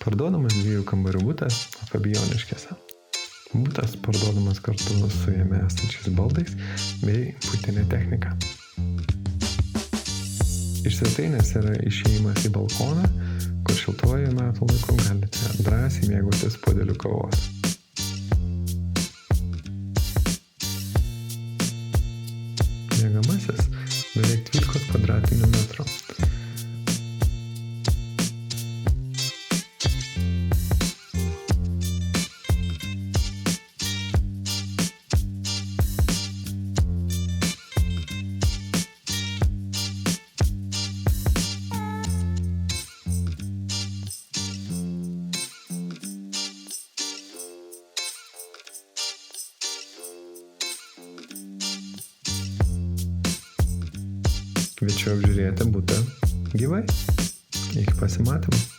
Parduodamas 2 kambarių butas Fabijoniškėse. Butas parduodamas kartu su jame esančiais baldais bei buitinė technika. Iš svetainės yra išėjimas į balkoną, kur šiltuoju metų laiku galite drąsiai mėgautis puodeliu kavos. Miegamasis beveik 12 kvadratinių metrų. Kviečiu apžiūrėti butą gyvai. Iki pasimatymų.